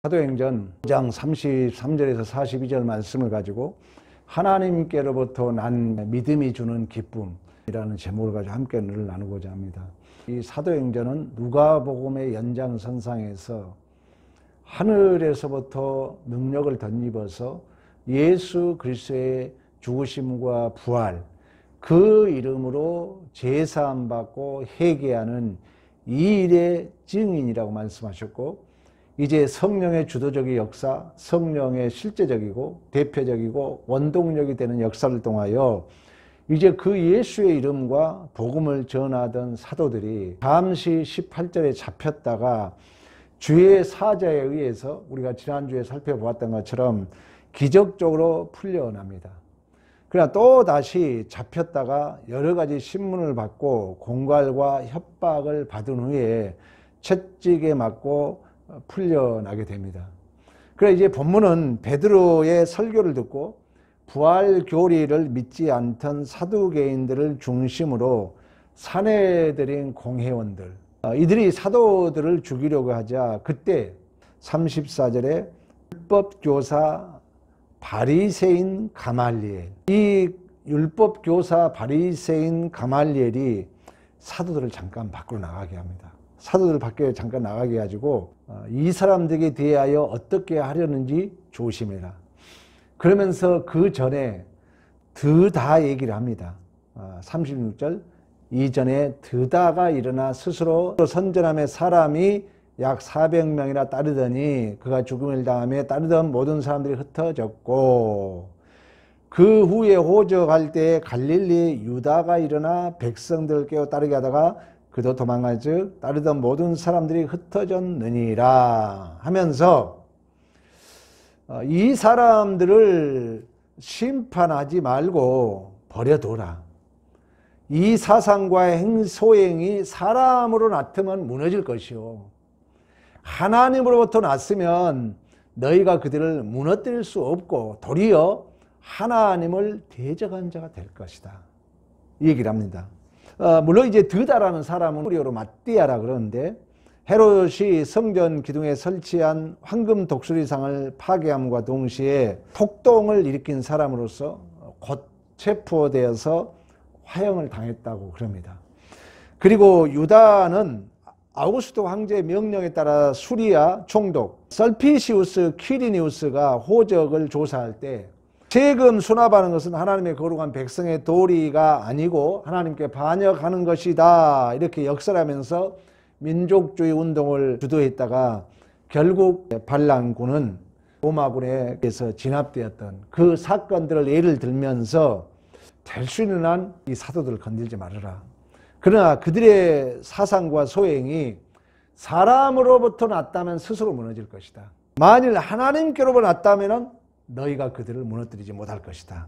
사도행전 5장 33절에서 42절 말씀을 가지고 하나님께로부터 난 믿음이 주는 기쁨이라는 제목을 가지고 함께 늘 나누고자 합니다. 이 사도행전은 누가복음의 연장선상에서 하늘에서부터 능력을 덧입어서 예수 그리스도의 죽으심과 부활, 그 이름으로 제사함 받고 회개하는 이 일의 증인이라고 말씀하셨고, 이제 성령의 주도적인 역사, 성령의 실제적이고 대표적이고 원동력이 되는 역사를 통하여 이제 그 예수의 이름과 복음을 전하던 사도들이 잠시 18절에 잡혔다가 주의 사자에 의해서 우리가 지난주에 살펴보았던 것처럼 기적적으로 풀려납니다. 그러나 또 다시 잡혔다가 여러 가지 신문을 받고 공갈과 협박을 받은 후에 채찍에 맞고 풀려나게 됩니다. 그래 이제 본문은 베드로의 설교를 듣고 부활 교리를 믿지 않던 사두개인들을 중심으로 사내들인 공회원들, 이들이 사도들을 죽이려고 하자 그때 34절에 율법교사 바리새인 가말리엘, 이 율법교사 바리새인 가말리엘이 사도들을 잠깐 밖으로 나가게 합니다. 사도들 밖에 잠깐 나가게 해가지고 이 사람들에 대하여 어떻게 하려는지 조심해라. 그러면서 그 전에 드다 얘기를 합니다. 36절 이전에 드다가 일어나 스스로 선전함에 사람이 약 400명이나 따르더니 그가 죽음을 당하며 따르던 모든 사람들이 흩어졌고, 그 후에 호적할 때 갈릴리 유다가 일어나 백성들을 깨워 따르게 하다가 그도 도망가즉 따르던 모든 사람들이 흩어졌느니라 하면서 이 사람들을 심판하지 말고 버려둬라. 이 사상과의 소행이 사람으로 낳으면 무너질 것이요, 하나님으로부터 났으면 너희가 그들을 무너뜨릴 수 없고 도리어 하나님을 대적한 자가 될 것이다, 이 얘기를 합니다. 물론 이제 드다라는 사람은 히브리어로 마띠아라 그러는데, 헤롯이 성전 기둥에 설치한 황금 독수리상을 파괴함과 동시에 폭동을 일으킨 사람으로서 곧 체포되어서 화형을 당했다고 그럽니다. 그리고 유다는 아우구스도 황제의 명령에 따라 수리아 총독 설피시우스 퀴리니우스가 호적을 조사할 때 세금 수납하는 것은 하나님의 거룩한 백성의 도리가 아니고 하나님께 반역하는 것이다, 이렇게 역설하면서 민족주의 운동을 주도했다가 결국 반란군은 로마군에서 진압되었던 그 사건들을 예를 들면서 될 수 있는 한 이 사도들을 건들지 말아라. 그러나 그들의 사상과 소행이 사람으로부터 났다면 스스로 무너질 것이다. 만일 하나님께로부터 났다면 너희가 그들을 무너뜨리지 못할 것이다.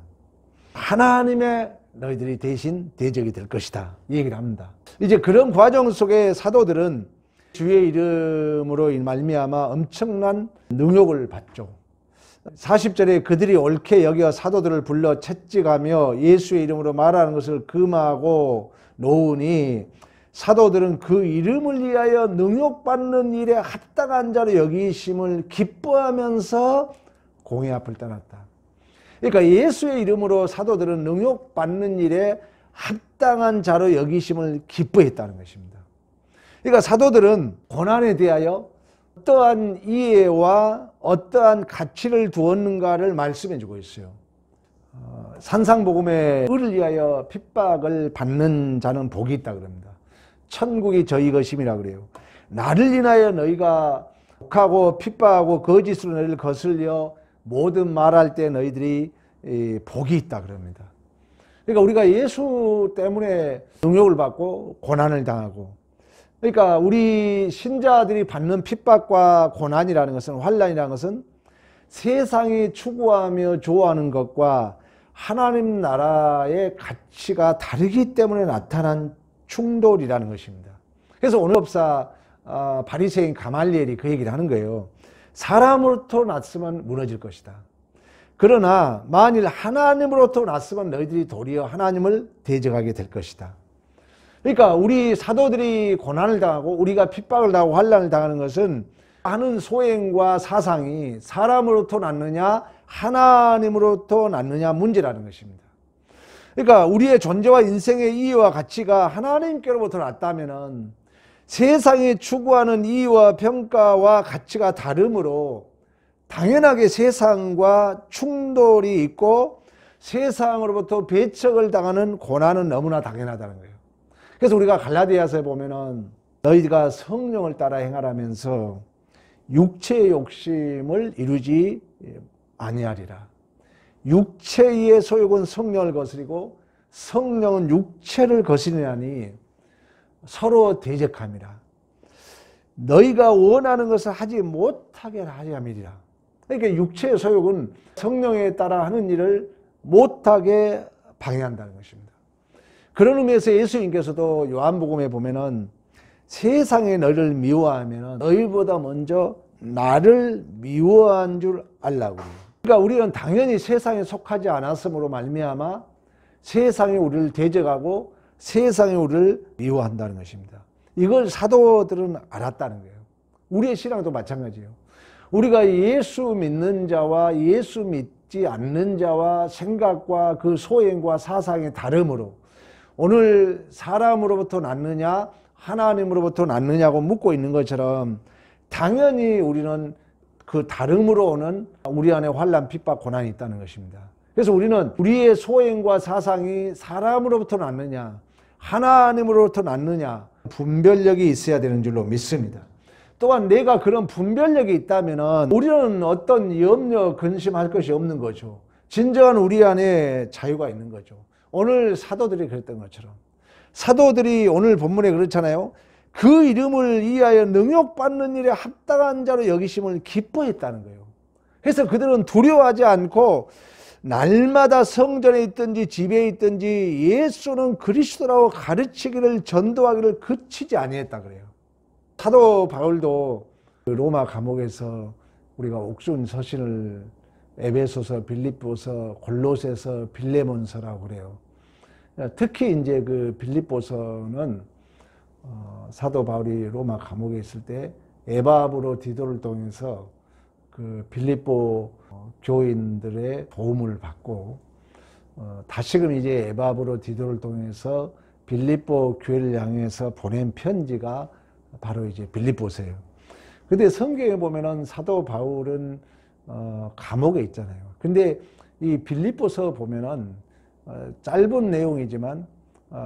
하나님의 너희들이 대신 대적이 될 것이다, 이 얘기를 합니다. 이제 그런 과정 속에 사도들은 주의 이름으로 말미암아 엄청난 능욕을 받죠. 40절에 그들이 옳게 여겨 사도들을 불러 채찍하며 예수의 이름으로 말하는 것을 금하고 놓으니 사도들은 그 이름을 위하여 능욕받는 일에 합당한 자로 여기심을 기뻐하면서 공회 앞을 떠났다. 그러니까 예수의 이름으로 사도들은 능욕받는 일에 합당한 자로 여기심을 기뻐했다는 것입니다. 그러니까 사도들은 고난에 대하여 어떠한 이해와 어떠한 가치를 두었는가를 말씀해 주고 있어요. 산상복음에 의를 위하여 핍박을 받는 자는 복이 있다 그럽니다. 천국이 저희 것임이라 그래요. 나를 인하여 너희가 욕하고 핍박하고 거짓으로 너희를 거슬려 모든 말할 때 너희들이 복이 있다 그럽니다. 그러니까 우리가 예수 때문에 능욕을 받고 고난을 당하고, 그러니까 우리 신자들이 받는 핍박과 고난이라는 것은, 환난이라는 것은 세상이 추구하며 좋아하는 것과 하나님 나라의 가치가 다르기 때문에 나타난 충돌이라는 것입니다. 그래서 오늘 법사 바리새인 가말리엘이 그 얘기를 하는 거예요. 사람으로부터 났으면 무너질 것이다. 그러나 만일 하나님으로부터 났으면 너희들이 도리어 하나님을 대적하게 될 것이다. 그러니까 우리 사도들이 고난을 당하고 우리가 핍박을 당하고 환난을 당하는 것은 하는 소행과 사상이 사람으로부터 났느냐 하나님으로부터 났느냐 문제라는 것입니다. 그러니까 우리의 존재와 인생의 이유와 가치가 하나님께로부터 났다면 세상이 추구하는 이유와 평가와 가치가 다르므로 당연하게 세상과 충돌이 있고 세상으로부터 배척을 당하는 고난은 너무나 당연하다는 거예요. 그래서 우리가 갈라디아서에 보면은 너희가 성령을 따라 행하라면서 육체의 욕심을 이루지 아니하리라. 육체의 소욕은 성령을 거스리고 성령은 육체를 거스리나니 서로 대적함이라. 너희가 원하는 것을 하지 못하게 하ям이리라. 그러니까 육체의 소욕은 성령에 따라 하는 일을 못하게 방해한다는 것입니다. 그런 의미에서 예수님께서도 요한복음에 보면은 세상에 너희를 미워하면 너희보다 먼저 나를 미워한 줄 알라고. 그러니까 우리는 당연히 세상에 속하지 않았으므로 말미암아 세상이 우리를 대적하고 세상이 우리를 미워한다는 것입니다. 이걸 사도들은 알았다는 거예요. 우리의 신앙도 마찬가지예요. 우리가 예수 믿는 자와 예수 믿지 않는 자와 생각과 그 소행과 사상이 다르므로 오늘 사람으로부터 났느냐 하나님으로부터 났느냐고 묻고 있는 것처럼 당연히 우리는 그 다름으로 오는 우리 안에 환난, 핍박, 고난이 있다는 것입니다. 그래서 우리는 우리의 소행과 사상이 사람으로부터 났느냐 하나님으로부터 났느냐 분별력이 있어야 되는 줄로 믿습니다. 또한 내가 그런 분별력이 있다면 우리는 어떤 염려, 근심할 것이 없는 거죠. 진정한 우리 안에 자유가 있는 거죠. 오늘 사도들이 그랬던 것처럼 사도들이 오늘 본문에 그렇잖아요. 그 이름을 위하여 능욕받는 일에 합당한 자로 여기심을 기뻐했다는 거예요. 그래서 그들은 두려워하지 않고 날마다 성전에 있든지 집에 있든지 예수는 그리스도라고 가르치기를 전도하기를 그치지 아니했다 그래요. 사도 바울도 로마 감옥에서 우리가 옥중 서신을 에베소서, 빌립보서, 골로새서, 빌레몬서라고 그래요. 특히 이제 그 빌립보서는 사도 바울이 로마 감옥에 있을 때 에바브로 디도를 통해서 그 빌립보 교인들의 도움을 받고 다시금 이제 에바브로 디도를 통해서 빌립보 교회를 향해서 보낸 편지가 바로 이제 빌립보서예요. 근데 성경에 보면은 사도 바울은 감옥에 있잖아요. 근데 이 빌립보서 보면은 짧은 내용이지만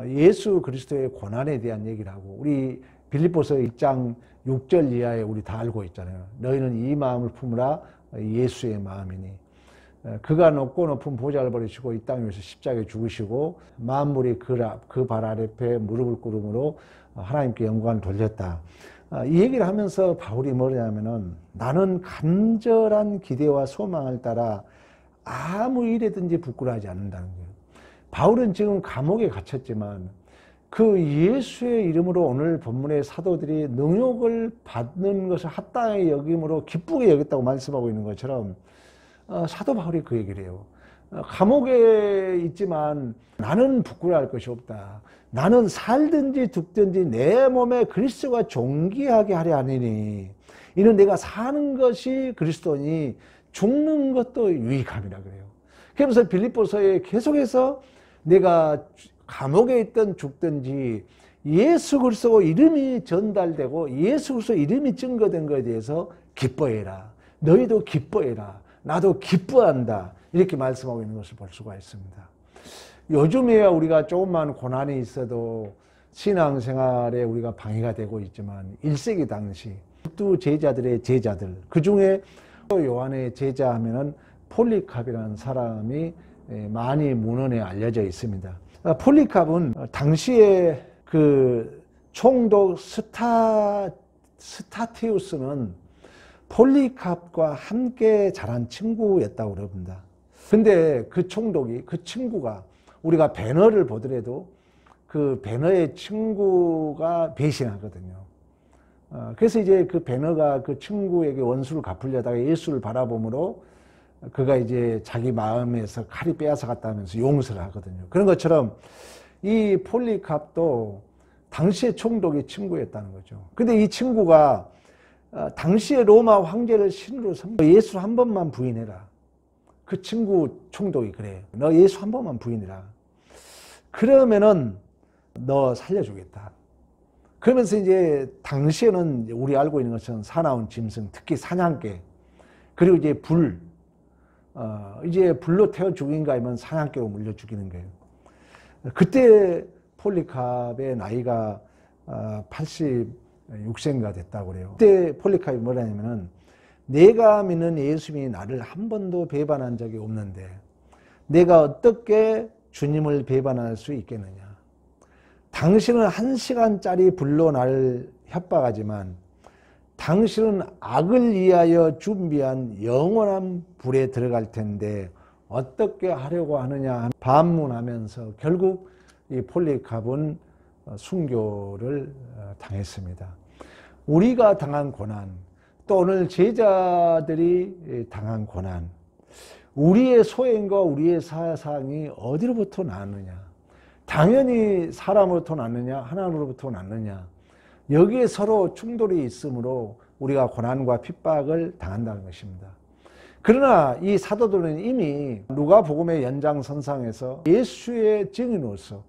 예수 그리스도의 고난에 대한 얘기를 하고 우리 빌립보서 1장 6절 이하에 우리 다 알고 있잖아요. 너희는 이 마음을 품으라 예수의 마음이니 그가 높고 높은 보좌를 버리시고 이 땅 위에서 십자가에 죽으시고 만물이 그 발 아래에 무릎을 꿇음으로 하나님께 영광을 돌렸다. 이 얘기를 하면서 바울이 뭐냐면은 나는 간절한 기대와 소망을 따라 아무 일에든지 부끄러워하지 않는다는 거예요. 바울은 지금 감옥에 갇혔지만 그 예수의 이름으로 오늘 본문의 사도들이 능욕을 받는 것을 합당하게 여김으로 기쁘게 여겼다고 말씀하고 있는 것처럼 사도 바울이 그 얘기를 해요. 감옥에 있지만 나는 부끄러워할 것이 없다. 나는 살든지 죽든지 내 몸에 그리스도가 존귀하게 하려 하느니 이는 내가 사는 것이 그리스도니 죽는 것도 유익함이라 그래요. 그러면서 빌립보서에 계속해서 내가 감옥에 있든 죽든지 예수 그리스도 이름이 전달되고 예수 그리스도 이름이 증거된 것에 대해서 기뻐해라. 너희도 기뻐해라. 나도 기뻐한다. 이렇게 말씀하고 있는 것을 볼 수가 있습니다. 요즘에야 우리가 조금만 고난이 있어도 신앙생활에 우리가 방해가 되고 있지만 1세기 당시 두 제자들의 제자들 그 중에 요한의 제자 하면은 폴리캅이라는 사람이 많이 문헌에 알려져 있습니다. 폴리캅은 당시에 그 총독 스타티우스는 폴리캅과 함께 자란 친구였다고 그럽니다. 근데 그 총독이 그 친구가 우리가 배너를 보더라도 그 배너의 친구가 배신하거든요. 그래서 이제 그 배너가 그 친구에게 원수를 갚으려다가 예수를 바라보므로 그가 이제 자기 마음에서 칼이 빼앗아 갔다 하면서 용서를 하거든요. 그런 것처럼 이 폴리캅도 당시의 총독의 친구였다는 거죠. 근데 이 친구가 당시에 로마 황제를 신으로 삼고 예수 한 번만 부인해라. 그 친구 총독이 그래요. 너 예수 한 번만 부인해라. 그러면은 너 살려주겠다. 그러면서 이제 당시에는 우리 알고 있는 것처럼 사나운 짐승, 특히 사냥개, 그리고 이제 이제 불로 태워 죽인가 하면 사냥개로 물려 죽이는 거예요. 그때 폴리캅의 나이가 86세인가 됐다고 그래요. 그때 폴리캅이 뭐라냐면은 내가 믿는 예수님이 나를 한 번도 배반한 적이 없는데 내가 어떻게 주님을 배반할 수 있겠느냐. 당신은 1시간짜리 불로 나를 협박하지만 당신은 악을 위하여 준비한 영원한 불에 들어갈 텐데 어떻게 하려고 하느냐 반문하면서 결국 이 폴리캅은 순교를 당했습니다. 우리가 당한 고난, 또 오늘 제자들이 당한 고난, 우리의 소행과 우리의 사상이 어디로부터 나느냐? 당연히 사람으로부터 났느냐 하나님으로부터 났느냐, 여기에 서로 충돌이 있으므로 우리가 고난과 핍박을 당한다는 것입니다. 그러나 이 사도들은 이미 누가복음의 연장선상에서 예수의 증인으로서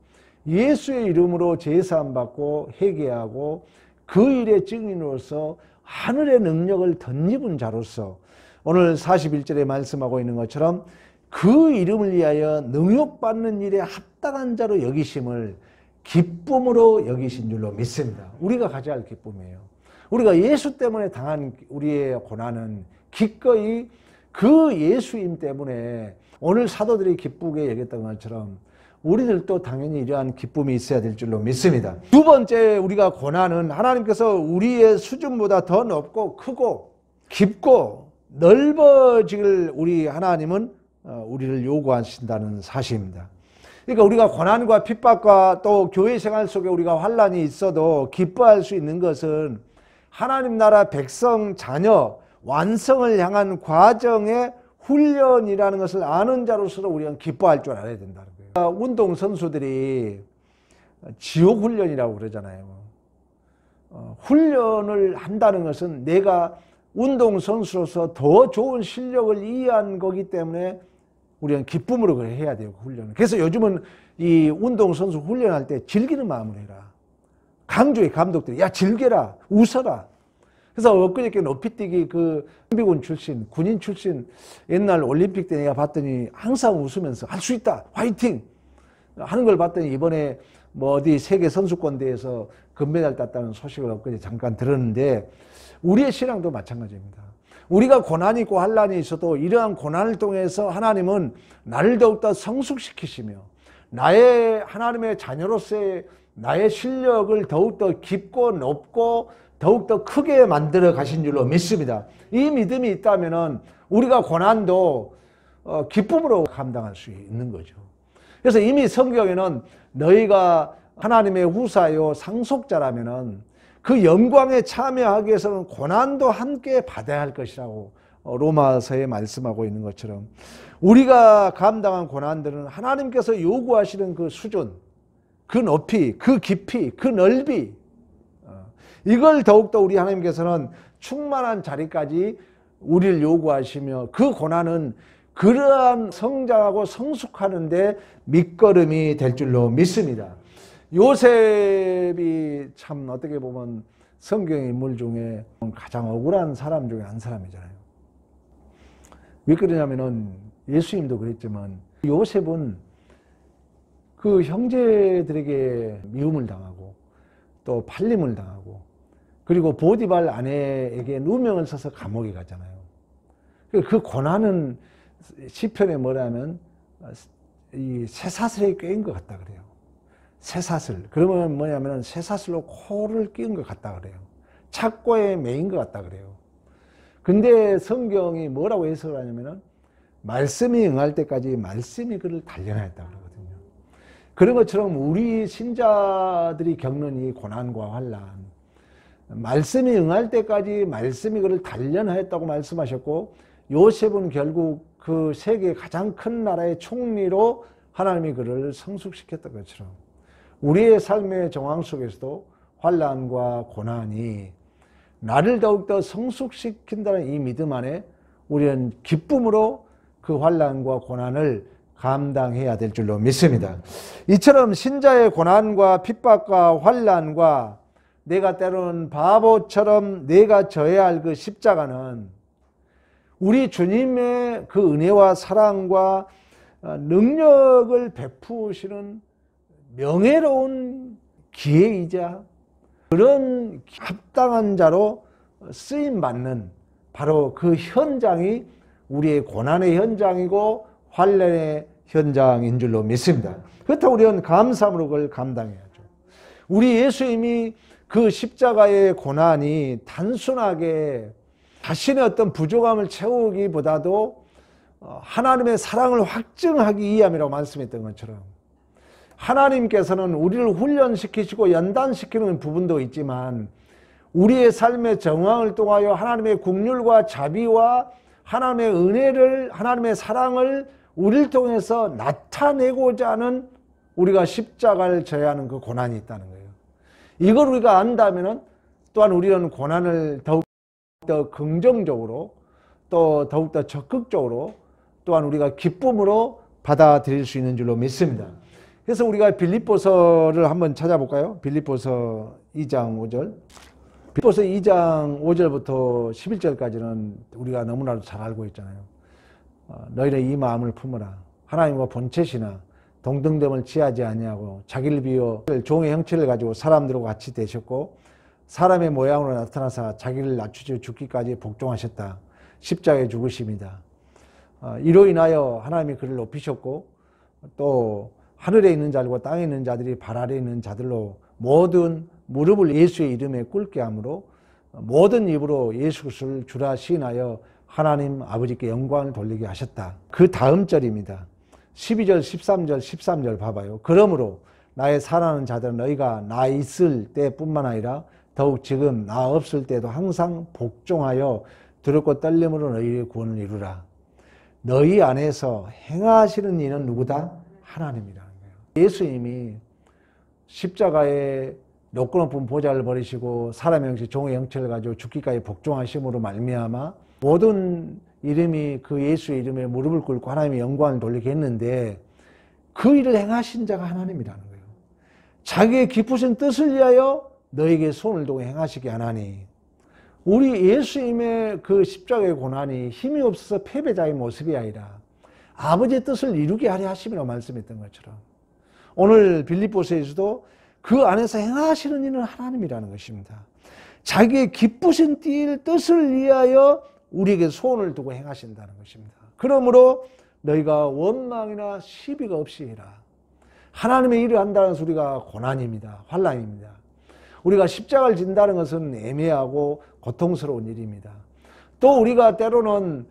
예수의 이름으로 제사함 받고 회개하고 그 일의 증인으로서 하늘의 능력을 덧입은 자로서 오늘 41절에 말씀하고 있는 것처럼 그 이름을 위하여 능욕받는 일에 합당한 자로 여기심을 기쁨으로 여기신 줄로 믿습니다. 우리가 가져야 할 기쁨이에요. 우리가 예수 때문에 당한 우리의 고난은 기꺼이 그 예수님 때문에 오늘 사도들이 기쁘게 여겼던 것처럼 우리들도 당연히 이러한 기쁨이 있어야 될 줄로 믿습니다. 두 번째, 우리가 고난은 하나님께서 우리의 수준보다 더 높고 크고 깊고 넓어지길 우리 하나님은 우리를 요구하신다는 사실입니다. 그러니까 우리가 고난과 핍박과 또 교회 생활 속에 우리가 환난이 있어도 기뻐할 수 있는 것은 하나님 나라 백성 자녀 완성을 향한 과정의 훈련이라는 것을 아는 자로서 우리는 기뻐할 줄 알아야 된다는 거예요. 운동선수들이 지옥훈련이라고 그러잖아요. 훈련을 한다는 것은 내가 운동선수로서 더 좋은 실력을 이해한 거기 때문에 우리는 기쁨으로 그래 해야 돼요. 훈련을. 그래서 요즘은 이 운동선수 훈련할 때 즐기는 마음으로 해라. 강조해, 감독들이. 야, 즐겨라. 웃어라. 그래서 엊그저께 높이뛰기 그 준비군 출신, 군인 출신 옛날 올림픽 때 내가 봤더니 항상 웃으면서 할 수 있다. 화이팅! 하는 걸 봤더니 이번에 뭐 어디 세계 선수권대회에서 금메달 땄다는 소식을 엊그제 잠깐 들었는데 우리의 신앙도 마찬가지입니다. 우리가 고난이 있고 환난이 있어도 이러한 고난을 통해서 하나님은 나를 더욱더 성숙시키시며 나의 하나님의 자녀로서의 나의 실력을 더욱더 깊고 높고 더욱더 크게 만들어 가신 줄로 믿습니다. 이 믿음이 있다면 우리가 고난도 기쁨으로 감당할 수 있는 거죠. 그래서 이미 성경에는 너희가 하나님의 후사요 상속자라면 그 영광에 참여하기 위해서는 고난도 함께 받아야 할 것이라고 로마서에 말씀하고 있는 것처럼 우리가 감당한 고난들은 하나님께서 요구하시는 그 수준, 그 높이, 그 깊이, 그 넓이, 이걸 더욱더 우리 하나님께서는 충만한 자리까지 우리를 요구하시며 그 고난은 그러한 성장하고 성숙하는데 밑거름이 될 줄로 믿습니다. 요셉이 참 어떻게 보면 성경의 인물 중에 가장 억울한 사람 중에 한 사람이잖아요. 왜 그러냐면은 예수님도 그랬지만 요셉은 그 형제들에게 미움을 당하고 또 팔림을 당하고 그리고 보디발 아내에게 누명을 써서 감옥에 갔잖아요. 그 고난은 시편에 뭐라면 이 쇠사슬에 꿰인 것 같다 그래요. 쇠사슬. 그러면 뭐냐면 쇠사슬로 코를 끼운 것 같다 그래요. 착고에 매인 것 같다 그래요. 근데 성경이 뭐라고 해석을 하냐면은 말씀이 응할 때까지 말씀이 그를 단련하였다 그러거든요. 그런 것처럼 우리 신자들이 겪는 이 고난과 환난, 말씀이 응할 때까지 말씀이 그를 단련하였다고 말씀하셨고 요셉은 결국 그 세계 가장 큰 나라의 총리로 하나님이 그를 성숙시켰던 것처럼 우리의 삶의 정황 속에서도 환난과 고난이 나를 더욱더 성숙시킨다는 이 믿음 안에 우리는 기쁨으로 그 환난과 고난을 감당해야 될 줄로 믿습니다. 이처럼 신자의 고난과 핍박과 환난과 내가 때로는 바보처럼 내가 져야 할 그 십자가는 우리 주님의 그 은혜와 사랑과 능력을 베푸시는 명예로운 기회이자 그런 합당한 자로 쓰임받는 바로 그 현장이 우리의 고난의 현장이고 환난의 현장인 줄로 믿습니다. 그렇다고 우리는 감사함으로 그걸 감당해야죠. 우리 예수님이 그 십자가의 고난이 단순하게 자신의 어떤 부족함을 채우기보다도 하나님의 사랑을 확증하기 위함이라고 말씀했던 것처럼 하나님께서는 우리를 훈련시키시고 연단시키는 부분도 있지만 우리의 삶의 정황을 통하여 하나님의 긍휼과 자비와 하나님의 은혜를, 하나님의 사랑을 우리를 통해서 나타내고자 하는 우리가 십자가를 져야 하는 그 고난이 있다는 거예요. 이걸 우리가 안다면 또한 우리는 고난을 더욱더 긍정적으로 또 더욱더 적극적으로 또한 우리가 기쁨으로 받아들일 수 있는 줄로 믿습니다. 그래서 우리가 빌립보서를 한번 찾아볼까요? 빌립보서 2장 5절. 빌립보서 2장 5절부터 11절까지는 우리가 너무나도 잘 알고 있잖아요. 너희는 이 마음을 품어라. 하나님과 본체시나 동등됨을 취하지 아니하고 자기를 비워 종의 형체를 가지고 사람들과 같이 되셨고 사람의 모양으로 나타나사 자기를 낮추어 죽기까지 복종하셨다. 십자가에 죽으심이다. 이로 인하여 하나님이 그를 높이셨고 또 하늘에 있는 자들과 땅에 있는 자들이 발 아래에 있는 자들로 모든 무릎을 예수의 이름에 꿇게 하므로 모든 입으로 예수 그리스도를 주라 시인하여 하나님 아버지께 영광을 돌리게 하셨다. 그 다음 절입니다. 12절, 13절, 13절 봐봐요. 그러므로 나의 사랑하는 자들은 너희가 나 있을 때뿐만 아니라 더욱 지금 나 없을 때도 항상 복종하여 두렵고 떨림으로 너희의 구원을 이루라. 너희 안에서 행하시는 이는 누구다? 하나님이라는 거예요. 예수님이 십자가에 높고 높은 보좌를 버리시고 사람의 형식 종의 형체를 가지고 죽기까지 복종하심으로 말미암아 모든 이름이 그 예수의 이름에 무릎을 꿇고 하나님의 영광을 돌리게 했는데 그 일을 행하신 자가 하나님이라는 거예요. 자기의 깊으신 뜻을 위하여 너에게 손을 두고 행하시게 하나니 우리 예수님의 그 십자가의 고난이 힘이 없어서 패배자의 모습이 아니라 아버지의 뜻을 이루게 하려 하심이라고 말씀했던 것처럼 오늘 빌립보서에서도 그 안에서 행하시는 이는 하나님이라는 것입니다. 자기의 기쁘신 뜻을 위하여 우리에게 소원을 두고 행하신다는 것입니다. 그러므로 너희가 원망이나 시비가 없이 해라. 하나님의 일을 한다는 것은 우리가 고난입니다. 환난입니다. 우리가 십자가를 진다는 것은 애매하고 고통스러운 일입니다. 또 우리가 때로는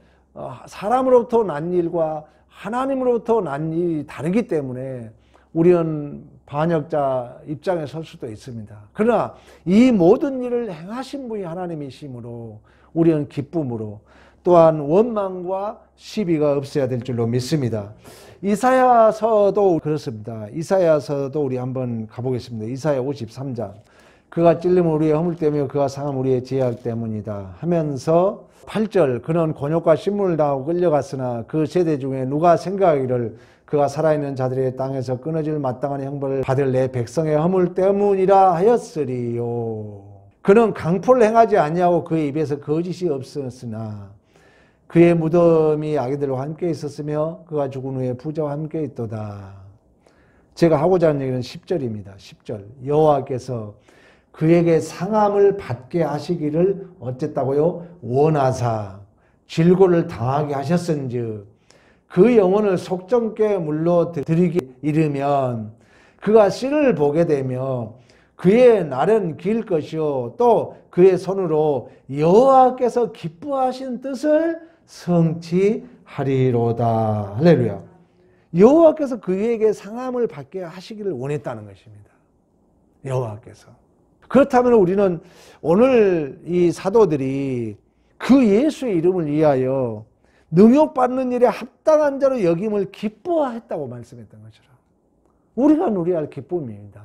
사람으로부터 난 일과 하나님으로부터 난 일이 다르기 때문에 우리는 반역자 입장에 설 수도 있습니다. 그러나 이 모든 일을 행하신 분이 하나님이시므로 우리는 기쁨으로 또한 원망과 시비가 없어야 될 줄로 믿습니다. 이사야서도 그렇습니다. 이사야서도 우리 한번 가보겠습니다. 이사야 53장. 그가 찔림은 우리의 허물 때문이요 그가 상함은 우리의 죄악 때문이다 하면서 8절 그는 곤욕과 신문을 당하고 끌려갔으나 그 세대 중에 누가 생각하기를 그가 살아있는 자들의 땅에서 끊어질 마땅한 형벌을 받을 내 백성의 허물 때문이라 하였으리요. 그는 강포를 행하지 아니하고 그의 입에서 거짓이 없었으나 그의 무덤이 아기들과 함께 있었으며 그가 죽은 후에 부자와 함께 있도다. 제가 하고자 하는 얘기는 10절입니다. 10절 여호와께서 그에게 상함을 받게 하시기를 어쨌다고요? 원하사 질고를 당하게 하셨은즉 그 영혼을 속정께 물러들이기 이르면 그가 씨를 보게 되며 그의 날은 길 것이요 또 그의 손으로 여호와께서 기뻐하신 뜻을 성취하리로다. 할렐루야. 여호와께서 그에게 상함을 받게 하시기를 원했다는 것입니다. 여호와께서. 그렇다면 우리는 오늘 이 사도들이 그 예수의 이름을 위하여 능욕받는 일에 합당한 자로 여김을 기뻐했다고 말씀했던 것처럼 우리가 누려야 할 기쁨입니다.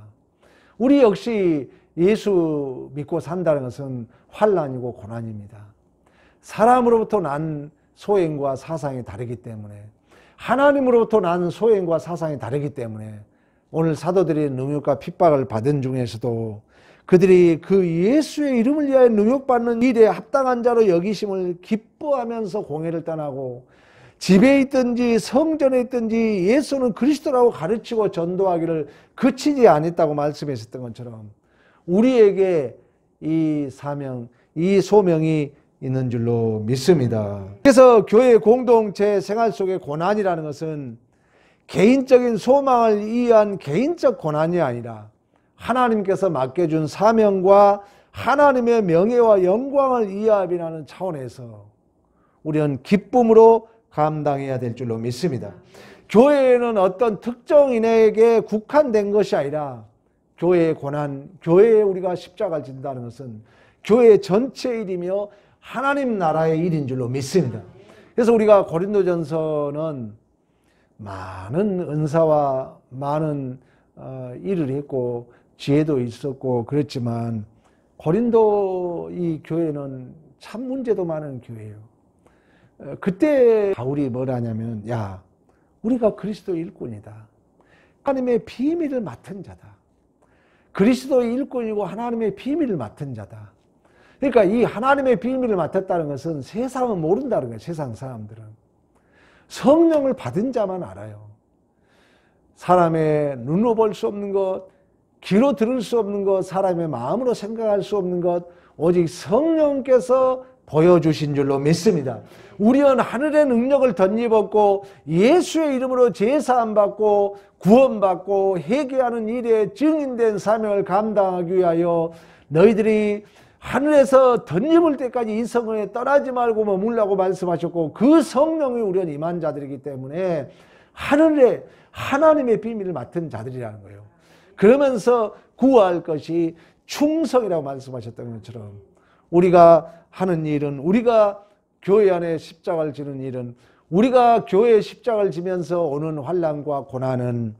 우리 역시 예수 믿고 산다는 것은 환난이고 고난입니다. 사람으로부터 난 소행과 사상이 다르기 때문에, 하나님으로부터 난 소행과 사상이 다르기 때문에 오늘 사도들이 능욕과 핍박을 받은 중에서도 그들이 그 예수의 이름을 위하여 능욕받는 일에 합당한 자로 여기심을 기뻐하면서 공회를 떠나고, 집에 있든지 성전에 있든지 예수는 그리스도라고 가르치고 전도하기를 그치지 않았다고 말씀하셨던 것처럼 우리에게 이 사명, 이 소명이 있는 줄로 믿습니다. 그래서 교회 공동체 생활 속의 고난이라는 것은 개인적인 소망을 위한 개인적 고난이 아니라 하나님께서 맡겨준 사명과 하나님의 명예와 영광을 이해하는 차원에서 우리는 기쁨으로 감당해야 될 줄로 믿습니다. 교회는 어떤 특정인에게 국한된 것이 아니라 교회의 고난, 교회에 우리가 십자가를 진다는 것은 교회 전체의 일이며 하나님 나라의 일인 줄로 믿습니다. 그래서 우리가 고린도전서는 많은 은사와 많은 일을 했고 지혜도 있었고 그렇지만 고린도 이 교회는 참 문제도 많은 교회예요. 그때 바울이 뭘 하냐면, 야, 우리가 그리스도의 일꾼이다. 하나님의 비밀을 맡은 자다. 그리스도의 일꾼이고 하나님의 비밀을 맡은 자다. 그러니까 이 하나님의 비밀을 맡았다는 것은 세상은 모른다는 거예요. 세상 사람들은. 성령을 받은 자만 알아요. 사람의 눈으로 볼 수 없는 것, 귀로 들을 수 없는 것, 사람의 마음으로 생각할 수 없는 것, 오직 성령께서 보여주신 줄로 믿습니다. 우리는 하늘의 능력을 덧입었고 예수의 이름으로 제사함 받고 구원받고 회개하는 일에 증인된 사명을 감당하기 위하여 너희들이 하늘에서 덧입을 때까지 이 성령에 떠나지 말고 머물라고 말씀하셨고, 그 성령이 우리는 임한 자들이기 때문에 하늘에 하나님의 비밀을 맡은 자들이라는 거예요. 그러면서 구할 것이 충성이라고 말씀하셨던 것처럼 우리가 하는 일은, 우리가 교회 안에 십자가를 지는 일은, 우리가 교회에 십자가를 지면서 오는 환난과 고난은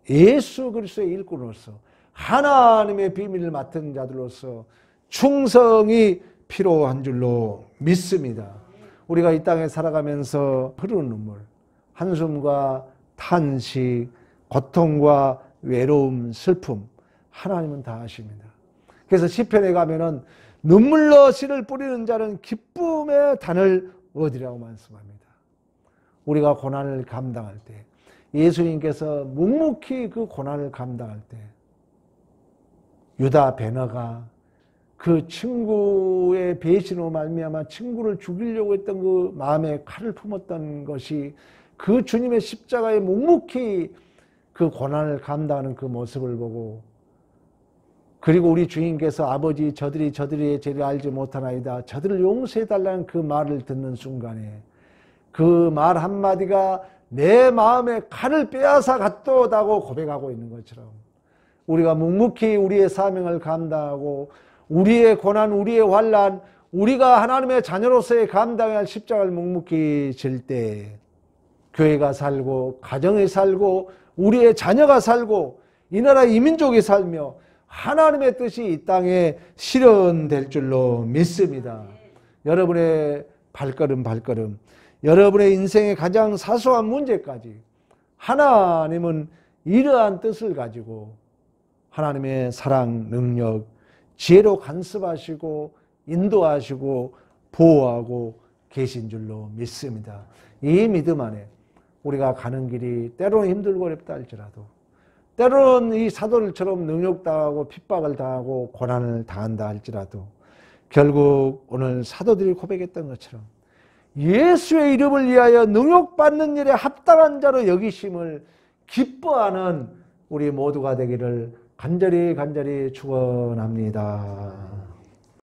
예수 그리스도의 일꾼으로서 하나님의 비밀을 맡은 자들로서 충성이 필요한 줄로 믿습니다. 우리가 이 땅에 살아가면서 흐르는 눈물, 한숨과 탄식, 고통과 외로움, 슬픔, 하나님은 다 아십니다. 그래서 시편에 가면은 눈물로 씨를 뿌리는 자는 기쁨의 단을 얻으리라고 말씀합니다. 우리가 고난을 감당할 때, 예수님께서 묵묵히 그 고난을 감당할 때 유다 베너가 그 친구의 배신으로 말미암아 친구를 죽이려고 했던 그 마음에 칼을 품었던 것이 그 주님의 십자가에 묵묵히 그 고난을 감당하는 그 모습을 보고, 그리고 우리 주님께서 아버지 저들이 저들의 죄를 알지 못하나이다, 저들을 용서해달라는 그 말을 듣는 순간에 그 말 한마디가 내 마음에 칼을 빼앗아 갔도다고 고백하고 있는 것처럼 우리가 묵묵히 우리의 사명을 감당하고 우리의 고난, 우리의 환난, 우리가 하나님의 자녀로서의 감당해야 할 십자가를 묵묵히 질 때 교회가 살고 가정이 살고 우리의 자녀가 살고 이 나라 이민족이 살며 하나님의 뜻이 이 땅에 실현될 줄로 믿습니다. 여러분의 발걸음 발걸음, 여러분의 인생의 가장 사소한 문제까지 하나님은 이러한 뜻을 가지고 하나님의 사랑, 능력, 지혜로 간섭하시고 인도하시고 보호하고 계신 줄로 믿습니다. 이 믿음 안에 우리가 가는 길이 때로는 힘들고 어렵다 할지라도, 때로는 이 사도들처럼 능욕당하고 핍박을 당하고 고난을 당한다 할지라도, 결국 오늘 사도들이 고백했던 것처럼 예수의 이름을 위하여 능욕받는 일에 합당한 자로 여기심을 기뻐하는 우리 모두가 되기를 간절히 축원합니다.